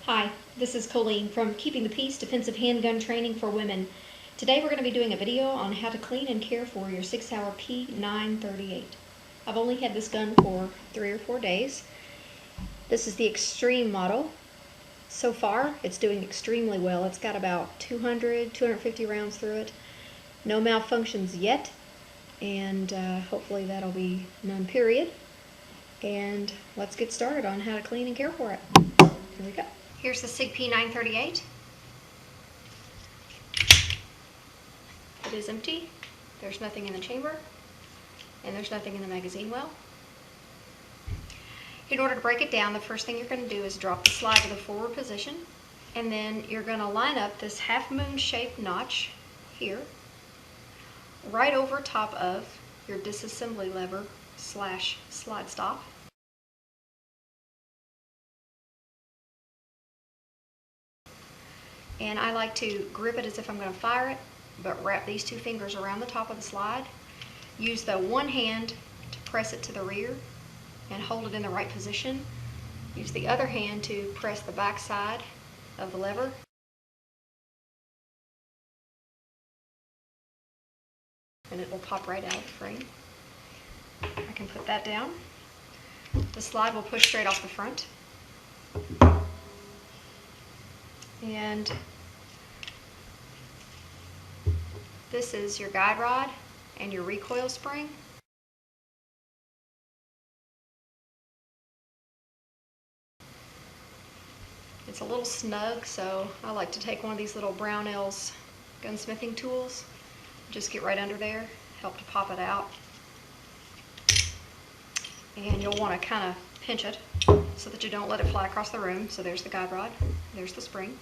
Hi, this is Colleen from Keeping the Peace Defensive Handgun Training for Women. Today we're going to be doing a video on how to clean and care for your 6-hour P938. I've only had this gun for 3 or 4 days. This is the extreme model. So far it's doing extremely well. It's got about 250 rounds through it. No malfunctions yet, and hopefully that'll be none, period. And let's get started on how to clean and care for it. Here we go. Here's the SIG P938. It is empty. There's nothing in the chamber, and there's nothing in the magazine well. In order to break it down, the first thing you're going to do is drop the slide to the forward position, and then you're going to line up this half-moon shaped notch here, right over top of your disassembly lever / slide stop. And I like to grip it as if I'm going to fire it, but wrap these 2 fingers around the top of the slide. Use the one hand to press it to the rear and hold it in the right position. Use the other hand to press the back side of the lever. And it will pop right out of the frame. I can put that down. The slide will push straight off the front. And this is your guide rod and your recoil spring. It's a little snug, so I like to take one of these little Brownells gunsmithing tools, just get right under there, help to pop it out. And you'll want to kind of pinch it so that you don't let it fly across the room. So there's the guide rod, there's the spring.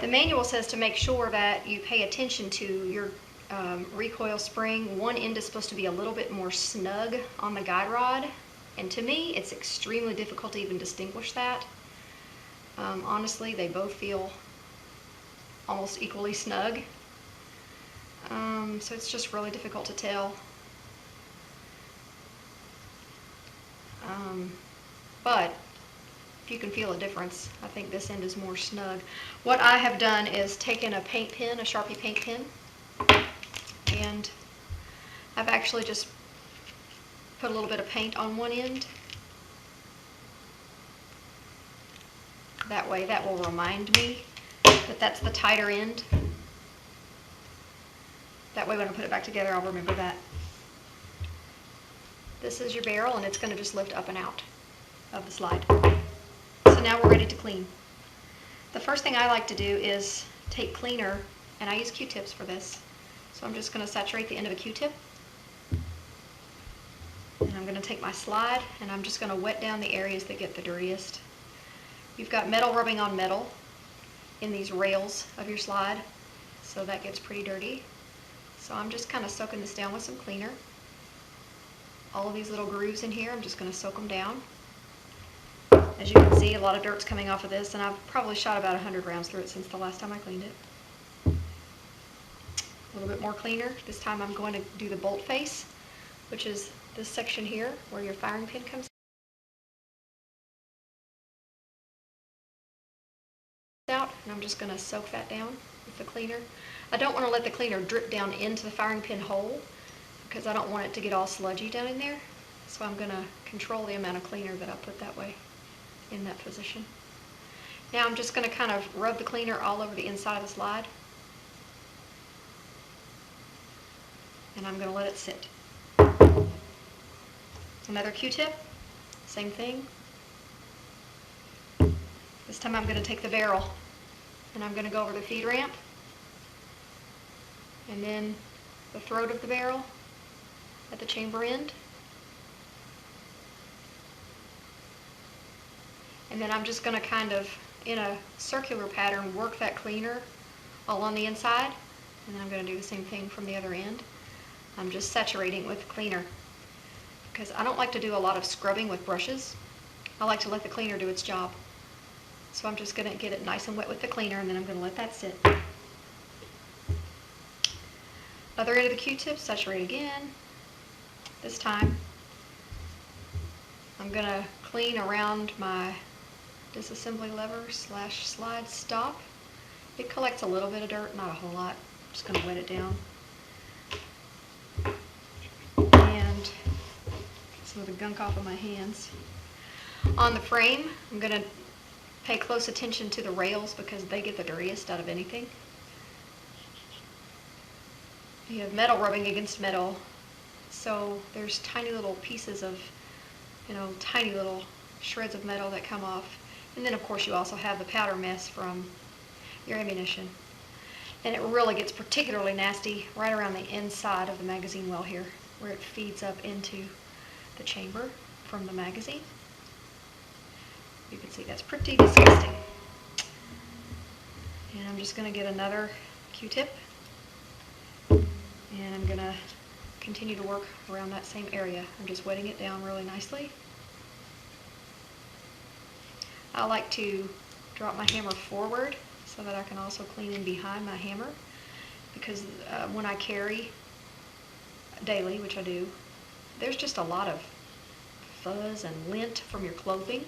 The manual says to make sure that you pay attention to your recoil spring. One end is supposed to be a little bit more snug on the guide rod, and to me it's extremely difficult to even distinguish that. Honestly, they both feel almost equally snug, so it's just really difficult to tell. But if you can feel a difference, I think this end is more snug. What I have done is taken a paint pen, a Sharpie paint pen, and I've actually just put a little bit of paint on one end. That way that will remind me that that's the tighter end. That way when I put it back together, I'll remember that. This is your barrel, and it's going to just lift up and out of the slide. So now we're ready to clean. The first thing I like to do is take cleaner, and I use Q-tips for this. So I'm just going to saturate the end of a Q-tip. And I'm going to take my slide, and I'm just going to wet down the areas that get the dirtiest. You've got metal rubbing on metal in these rails of your slide, so that gets pretty dirty. So I'm just kind of soaking this down with some cleaner. All of these little grooves in here, I'm just going to soak them down. As you can see, a lot of dirt's coming off of this, and I've probably shot about 100 rounds through it since the last time I cleaned it. A little bit more cleaner. This time I'm going to do the bolt face, which is this section here where your firing pin comes out, and I'm just going to soak that down with the cleaner. I don't want to let the cleaner drip down into the firing pin hole because I don't want it to get all sludgy down in there. So I'm going to control the amount of cleaner that I put that way in that position. Now I'm just going to kind of rub the cleaner all over the inside of the slide, and I'm going to let it sit. Another Q-tip, same thing. This time I'm going to take the barrel, and I'm going to go over the feed ramp, and then the throat of the barrel at the chamber end. And then I'm just going to kind of, in a circular pattern, work that cleaner all on the inside. And then I'm going to do the same thing from the other end. I'm just saturating with cleaner because I don't like to do a lot of scrubbing with brushes. I like to let the cleaner do its job. So I'm just going to get it nice and wet with the cleaner, and then I'm going to let that sit. Other end of the Q-tip, saturate again. This time I'm going to clean around my disassembly lever / slide stop. It collects a little bit of dirt, not a whole lot. I'm just going to wet it down. And get some of the gunk off of my hands. On the frame, I'm going to pay close attention to the rails because they get the dirtiest out of anything. You have metal rubbing against metal, so there's tiny little pieces of, tiny little shreds of metal that come off. And then of course you also have the powder mess from your ammunition. And it really gets particularly nasty right around the inside of the magazine well here, where it feeds up into the chamber from the magazine. You can see that's pretty disgusting. And I'm just going to get another Q-tip, and I'm going to continue to work around that same area. I'm just wetting it down really nicely. I like to drop my hammer forward so that I can also clean in behind my hammer, because when I carry daily, which I do, there's just a lot of fuzz and lint from your clothing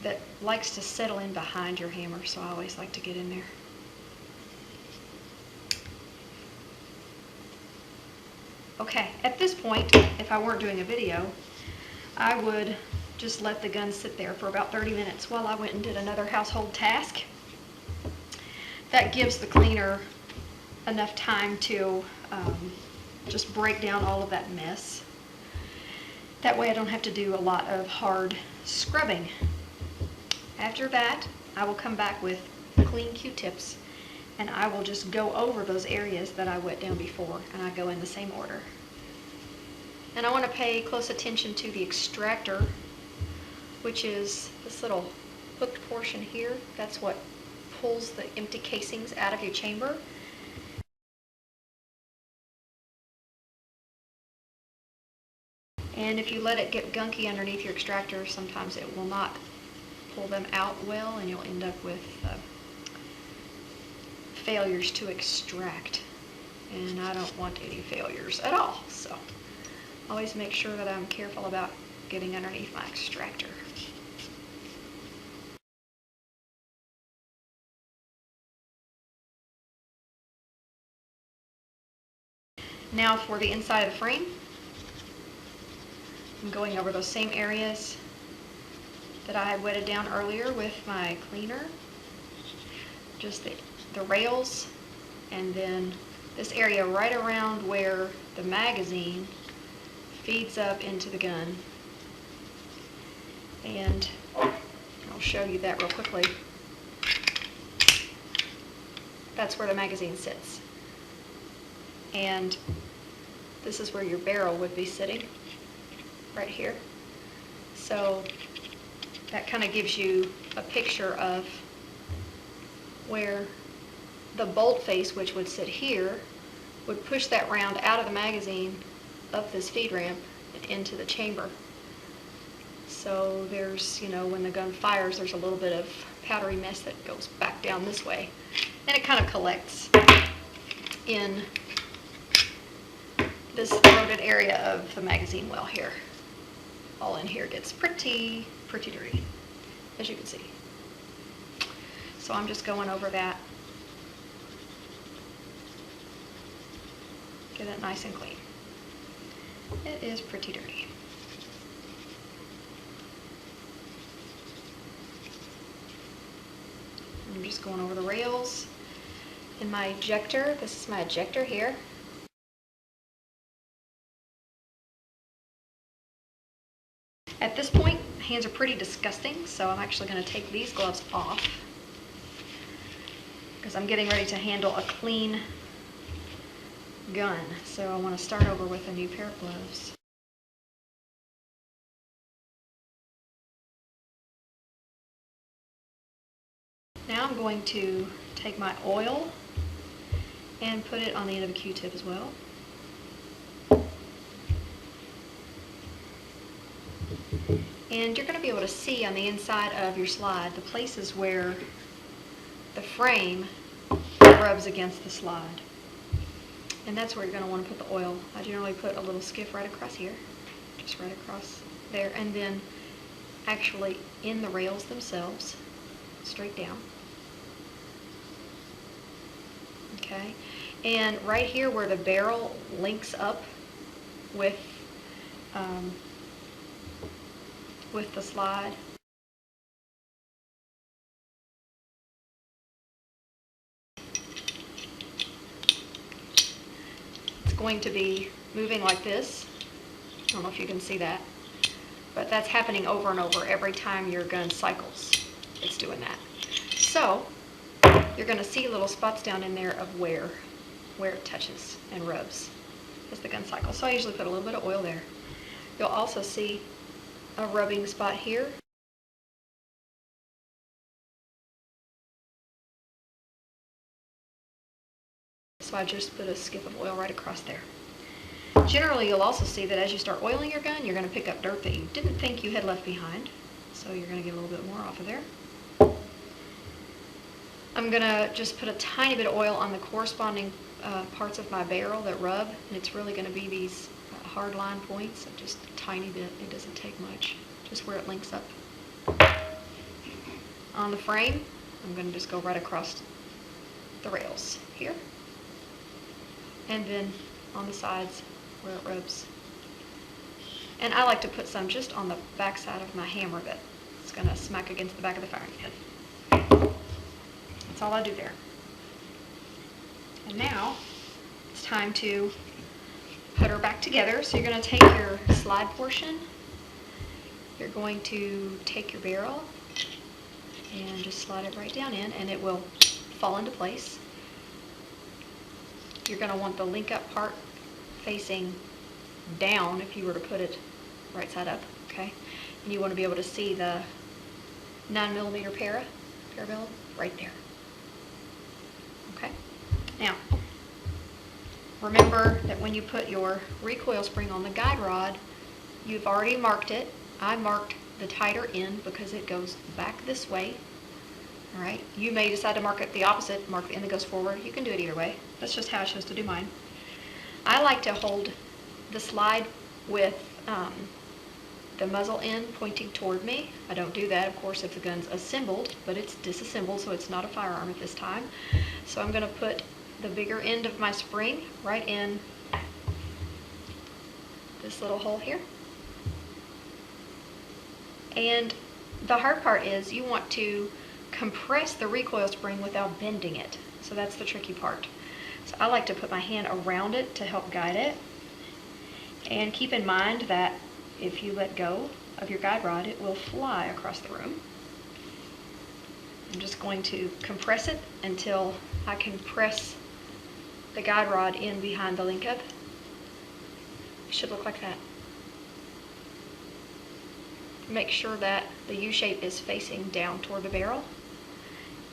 that likes to settle in behind your hammer, so I always like to get in there. Okay, at this point, if I weren't doing a video, I would just let the gun sit there for about 30 minutes while I went and did another household task. That gives the cleaner enough time to just break down all of that mess. That way I don't have to do a lot of hard scrubbing. After that, I will come back with clean Q-tips, and I will just go over those areas that I wet down before, and I go in the same order. And I want to pay close attention to the extractor, which is this little hooked portion here. That's what pulls the empty casings out of your chamber. And if you let it get gunky underneath your extractor, sometimes it will not pull them out well, and you'll end up with failures to extract. And I don't want any failures at all, so always make sure that I'm careful about getting underneath my extractor. Now for the inside of the frame, I'm going over those same areas that I had wetted down earlier with my cleaner. Just the rails, and then this area right around where the magazine feeds up into the gun. And I'll show you that real quickly. That's where the magazine sits. And this is where your barrel would be sitting, right here. So that kind of gives you a picture of where the bolt face, which would sit here, would push that round out of the magazine, up this feed ramp, and into the chamber. So there's, when the gun fires, there's a little bit of powdery mess that goes back down this way. And it kind of collects in this throated area of the magazine well here. All in here gets pretty dirty, as you can see. So I'm just going over that. Get it nice and clean. It is pretty dirty. I'm just going over the rails. In my ejector, this is my ejector here. At this point, hands are pretty disgusting, so I'm actually going to take these gloves off because I'm getting ready to handle a clean gun. So I want to start over with a new pair of gloves. Now I'm going to take my oil and put it on the end of a Q-tip as well. And you're going to be able to see on the inside of your slide the places where the frame rubs against the slide. And that's where you're going to want to put the oil. I generally put a little skiff right across here, just right across there, and then actually in the rails themselves, straight down. Okay, and right here where the barrel links up with the slide, it's going to be moving like this. I don't know if you can see that, but that's happening over and over every time your gun cycles. It's doing that. So you're going to see little spots down in there of where it touches and rubs as the gun cycles. So I usually put a little bit of oil there. You'll also see a rubbing spot here. So I just put a skip of oil right across there. Generally, you'll also see that as you start oiling your gun, you're going to pick up dirt that you didn't think you had left behind. So you're going to get a little bit more off of there. I'm going to just put a tiny bit of oil on the corresponding parts of my barrel that rub, and it's really going to be these hard line points, just a tiny bit. It doesn't take much, just where it links up. On the frame, I'm going to just go right across the rails here, and then on the sides where it rubs. And I like to put some just on the back side of my hammer that's going to smack against the back of the firing pin. That's all I do there. And now it's time to put her back together. So you're going to take your slide portion, you're going to take your barrel and just slide it right down in, and it will fall into place. You're going to want the link up part facing down if you were to put it right side up, okay? And you want to be able to see the 9mm parabellum right there. Okay. Now, remember that when you put your recoil spring on the guide rod, you've already marked it. I marked the tighter end because it goes back this way. All right. You may decide to mark it the opposite, mark the end that goes forward. You can do it either way. That's just how I chose to do mine. I like to hold the slide with the muzzle end pointing toward me. I don't do that, of course, if the gun's assembled, but it's disassembled, so it's not a firearm at this time. So I'm going to put the bigger end of my spring right in this little hole here. And the hard part is you want to compress the recoil spring without bending it. So that's the tricky part. So I like to put my hand around it to help guide it. And keep in mind that if you let go of your guide rod, it will fly across the room. I'm just going to compress it until I can press the guide rod in behind the link up. It should look like that. Make sure that the U shape is facing down toward the barrel.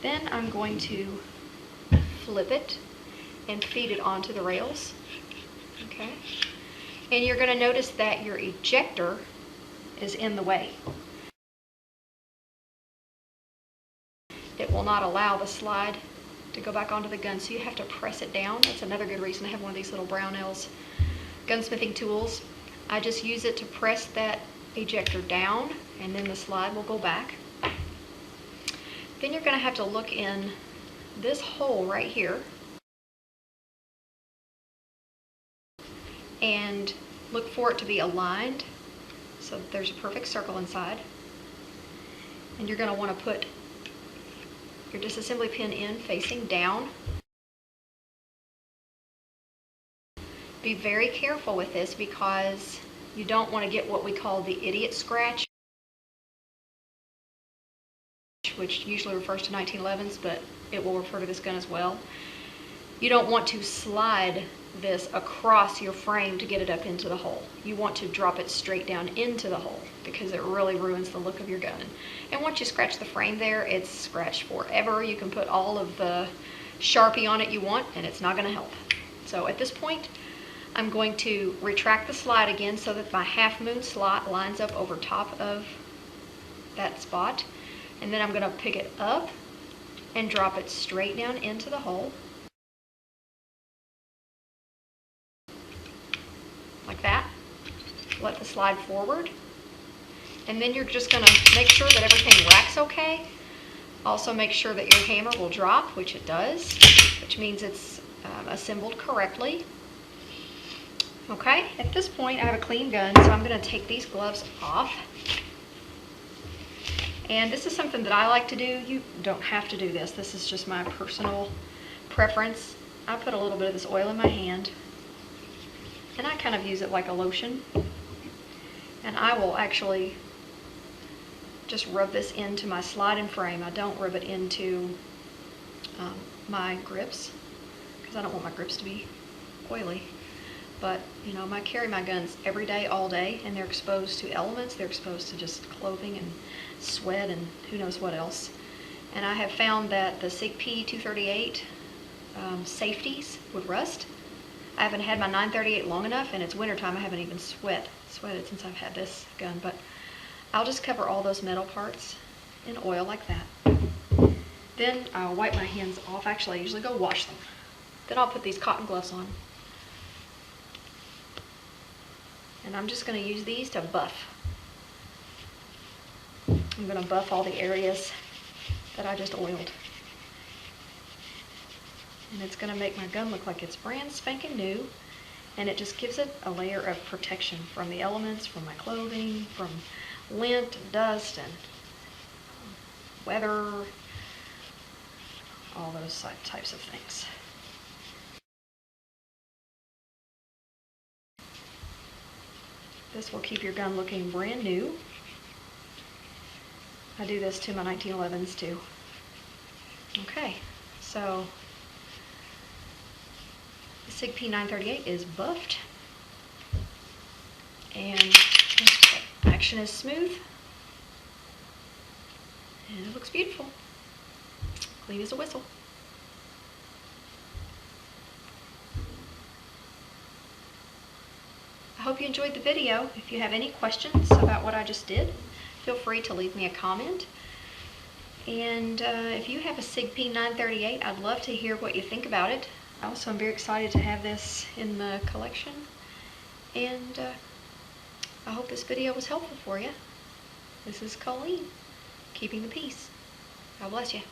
Then I'm going to flip it and feed it onto the rails. Okay. And you're going to notice that your ejector is in the way. It will not allow the slide to go back onto the gun, so you have to press it down. That's another good reason I have one of these little Brownells gunsmithing tools. I just use it to press that ejector down, and then the slide will go back. Then you're going to have to look in this hole right here and look for it to be aligned so that there's a perfect circle inside. And you're going to want to put your disassembly pin in facing down. Be very careful with this because you don't want to get what we call the idiot scratch, which usually refers to 1911s, but it will refer to this gun as well. You don't want to slide this across your frame to get it up into the hole. You want to drop it straight down into the hole because it really ruins the look of your gun. And once you scratch the frame there, it's scratched forever. You can put all of the Sharpie on it you want and it's not going to help. So at this point, I'm going to retract the slide again so that my half moon slot lines up over top of that spot. And then I'm going to pick it up and drop it straight down into the hole. Like that. Let the slide forward And then you're just going to make sure that everything racks okay. Also make sure that your hammer will drop, which it does, which means it's assembled correctly. Okay, at this point I have a clean gun, so I'm going to take these gloves off. And this is something that I like to do. You don't have to do this. This is just my personal preference. I put a little bit of this oil in my hand, and I kind of use it like a lotion. And I will actually just rub this into my sliding frame. I don't rub it into my grips because I don't want my grips to be oily. But you know, I carry my guns every day, all day, and they're exposed to elements. They're exposed to just clothing and sweat and who knows what else. And I have found that the SIG P938 safeties would rust. I haven't had my 938 long enough, and it's wintertime. I haven't even sweated since I've had this gun. But I'll just cover all those metal parts in oil like that. Then I'll wipe my hands off. Actually, I usually go wash them. Then I'll put these cotton gloves on. And I'm just going to use these to buff. I'm going to buff all the areas that I just oiled. And it's going to make my gun look like it's brand spanking new. And it just gives it a layer of protection from the elements, from my clothing, from lint and dust and weather, all those types of things. This will keep your gun looking brand new. I do this to my 1911s too. Okay, so the SIG P938 is buffed, and action is smooth, and it looks beautiful, clean as a whistle. I hope you enjoyed the video. If you have any questions about what I just did, feel free to leave me a comment. And if you have a SIG P938, I'd love to hear what you think about it. Also, I'm very excited to have this in the collection. And I hope this video was helpful for you. This is Colleen, keeping the peace. God bless you.